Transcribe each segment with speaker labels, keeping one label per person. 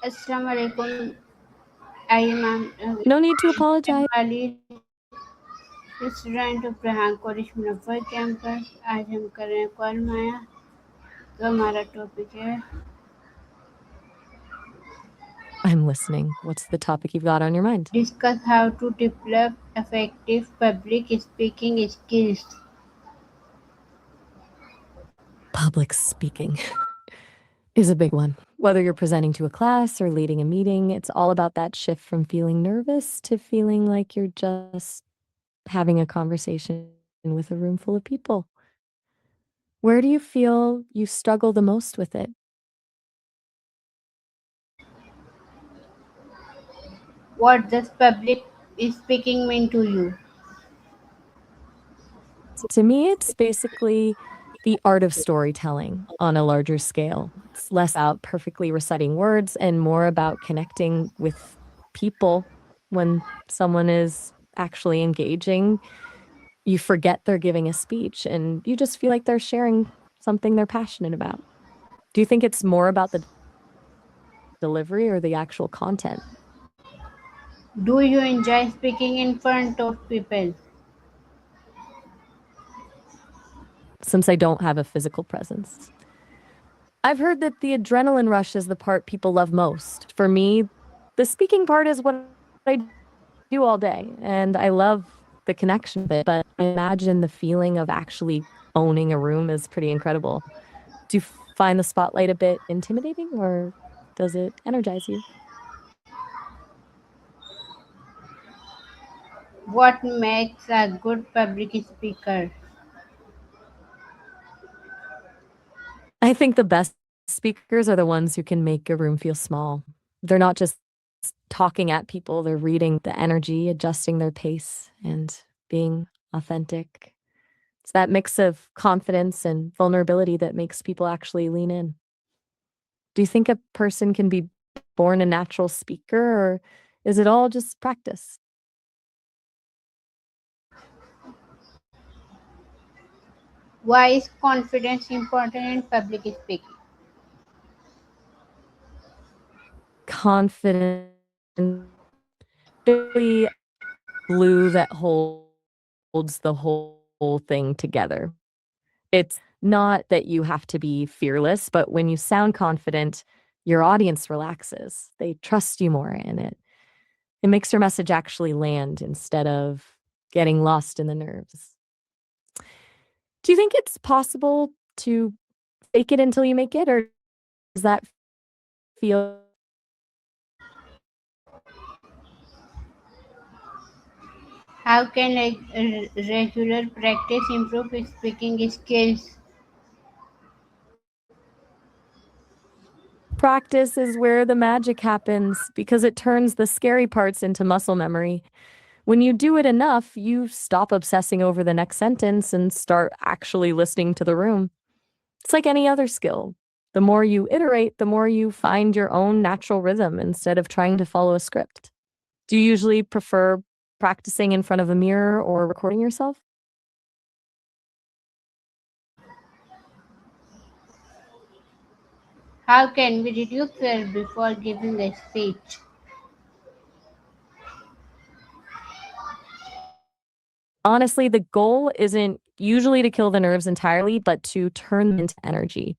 Speaker 1: Assalamu alaikum. I am
Speaker 2: No need to apologize.
Speaker 1: Bali, student of Rehan college Munawwar campus. आज हम कर रहे हैं कॉल माया। तो हमारा टॉपिक है
Speaker 2: I'm listening. What's the topic you've got on your mind?
Speaker 1: Discuss how to develop effective public speaking skills.
Speaker 2: Public speaking is a big one. Whether you're presenting to a class or leading a meeting, it's all about that shift from feeling nervous to feeling like you're just having a conversation with a room full of people. Where do you feel you struggle the most with it?
Speaker 1: What does public speaking mean to you?
Speaker 2: To me, it's basically the art of storytelling on a larger scale. It's less about perfectly reciting words and more about connecting with people. When someone is actually engaging, you forget they're giving a speech and you just feel like they're sharing something they're passionate about. Do you think it's more about the delivery or the actual content?
Speaker 1: Do you enjoy speaking in front of people?
Speaker 2: Since I don't have a physical presence, I've heard that the adrenaline rush is the part people love most. For me, the speaking part is what I do all day, and I love the connection of it, but I imagine the feeling of actually owning a room is pretty incredible. Do you find the spotlight a bit intimidating, or does it energize you?
Speaker 1: What makes a good public speaker?
Speaker 2: I think the best speakers are the ones who can make a room feel small. They're not just talking at people, they're reading the energy, adjusting their pace, and being authentic. It's that mix of confidence and vulnerability that makes people actually lean in. Do you think a person can be born a natural speaker, or is it all just practice?
Speaker 1: Why is confidence important in public speaking?
Speaker 2: Confidence, really glue that holds the whole thing together. It's not that you have to be fearless, but when you sound confident, your audience relaxes. They trust you more in it. It makes your message actually land instead of getting lost in the nerves. Do you think it's possible to fake it until you make it, or does that feel
Speaker 1: How can regular practice improve speaking skills?
Speaker 2: practice is where the magic happens because it turns the scary parts into muscle memory. When you do it enough, you stop obsessing over the next sentence and start actually listening to the room. It's like any other skill. The more you iterate, the more you find your own natural rhythm instead of trying to follow a script. Do you usually prefer practicing in front of a mirror or recording yourself?
Speaker 1: How can we reduce fear before giving a speech?
Speaker 2: Honestly, the goal isn't usually to kill the nerves entirely, but to turn them into energy.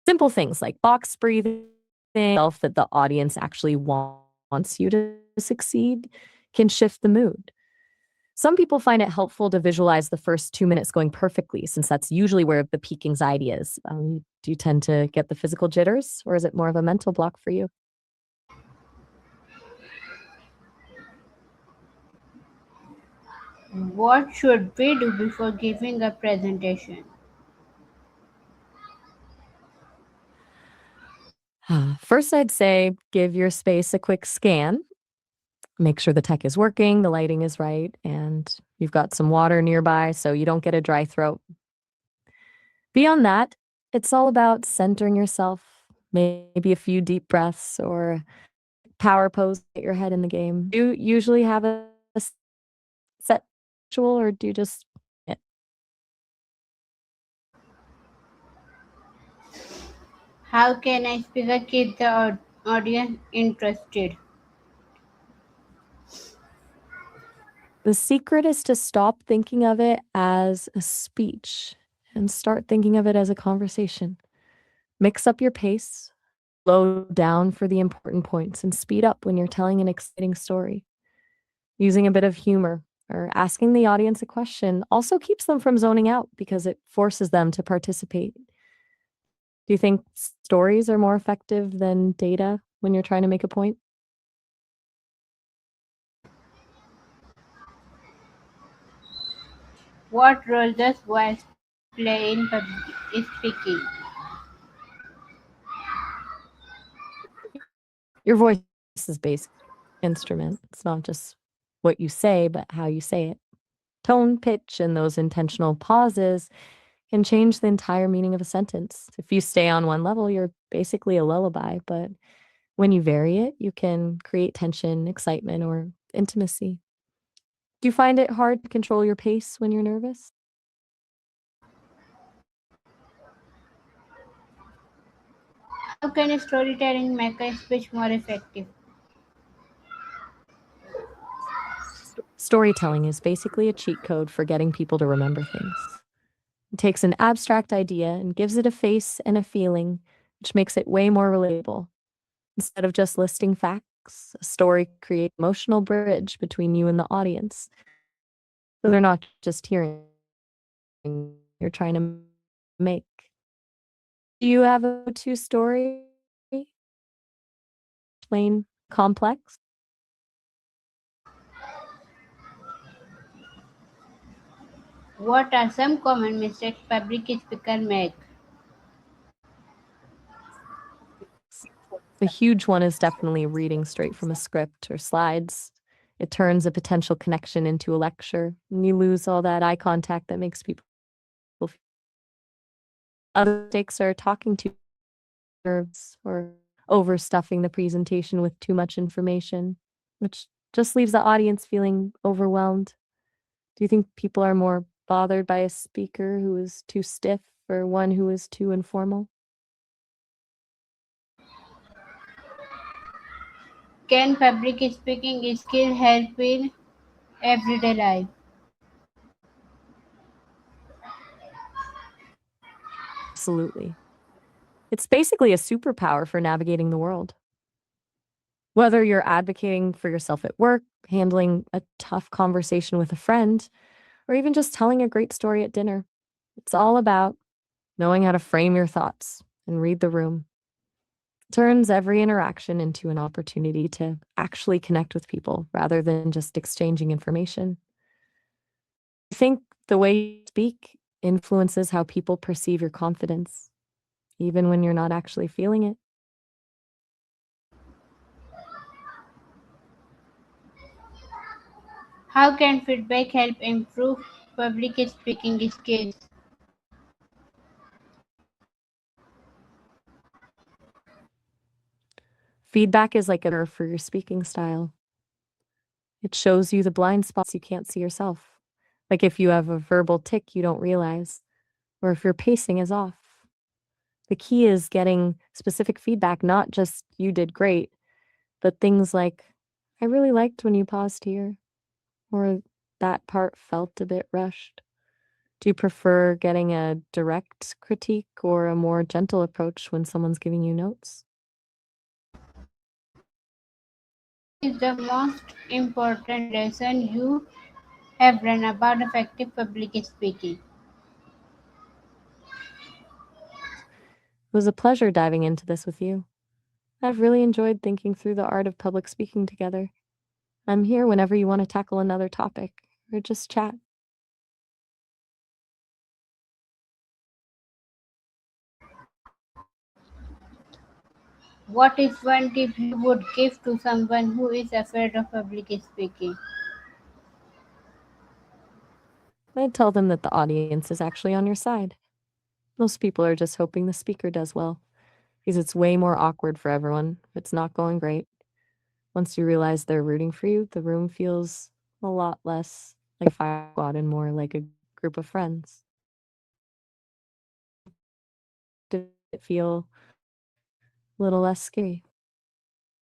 Speaker 2: Simple things like box breathing, that the audience actually wants you to succeed can shift the mood. Some people find it helpful to visualize the first 2 minutes going perfectly, since that's usually where the peak anxiety is. Do you tend to get the physical jitters, or is it more of a mental block for you?
Speaker 1: What should we do before giving a presentation?
Speaker 2: First, I'd say give your space a quick scan. Make sure the tech is working, the lighting is right, and you've got some water nearby so you don't get a dry throat. Beyond that, it's all about centering yourself, maybe a few deep breaths or power pose, get your head in the game. Do you usually have a set ritual or do you just
Speaker 1: How can a speaker keep the audience interested?
Speaker 2: The secret is to stop thinking of it as a speech and start thinking of it as a conversation. Mix up your pace, slow down for the important points, and speed up when you're telling an exciting story. Using a bit of humor or asking the audience a question also keeps them from zoning out because it forces them to participate. Do you think stories are more effective than data when you're trying to make a point?
Speaker 1: What role does voice play in public speaking?
Speaker 2: Your voice is basically an instrument. It's not just what you say, but how you say it. Tone, pitch, and those intentional pauses can change the entire meaning of a sentence. If you stay on one level, you're basically a lullaby, but when you vary it, you can create tension, excitement, or intimacy. Do you find it hard to control your pace when you're nervous?
Speaker 1: How can storytelling make a speech more effective?
Speaker 2: Storytelling is basically a cheat code for getting people to remember things. It takes an abstract idea and gives it a face and a feeling, which makes it way more relatable. Instead of just listing facts, a story creates an emotional bridge between you and the audience. So they're not just hearing you're trying to make. Do you have a go-to story? Plain complex?
Speaker 1: What are some common mistakes public speakers make?
Speaker 2: The huge one is definitely reading straight from a script or slides. It turns a potential connection into a lecture, and you lose all that eye contact that makes people feel. Other mistakes are talking too nerves or overstuffing the presentation with too much information, which just leaves the audience feeling overwhelmed. Do you think people are more bothered by a speaker who is too stiff or one who is too informal?
Speaker 1: Can public speaking skill help in everyday life?
Speaker 2: Absolutely. It's basically a superpower for navigating the world. Whether you're advocating for yourself at work, handling a tough conversation with a friend, or even just telling a great story at dinner, it's all about knowing how to frame your thoughts and read the room. It turns every interaction into an opportunity to actually connect with people rather than just exchanging information. I think the way you speak influences how people perceive your confidence, even when you're not actually feeling it.
Speaker 1: How can feedback help improve public speaking skills?
Speaker 2: Feedback is like a mirror for your speaking style. It shows you the blind spots you can't see yourself. Like if you have a verbal tick you don't realize, or if your pacing is off. The key is getting specific feedback, not just you did great, but things like, I really liked when you paused here, or that part felt a bit rushed. Do you prefer getting a direct critique or a more gentle approach when someone's giving you notes?
Speaker 1: What is the most important lesson you have learned about effective public speaking?
Speaker 2: It was a pleasure diving into this with you. I've really enjoyed thinking through the art of public speaking together. I'm here whenever you want to tackle another topic or just chat.
Speaker 1: What is one tip you would give to someone who is afraid of public speaking?
Speaker 2: I'd tell them that the audience is actually on your side. Most people are just hoping the speaker does well, because it's way more awkward for everyone if it's not going great. Once you realize they're rooting for you, the room feels a lot less like a fire squad and more like a group of friends. Did it feel little less scary.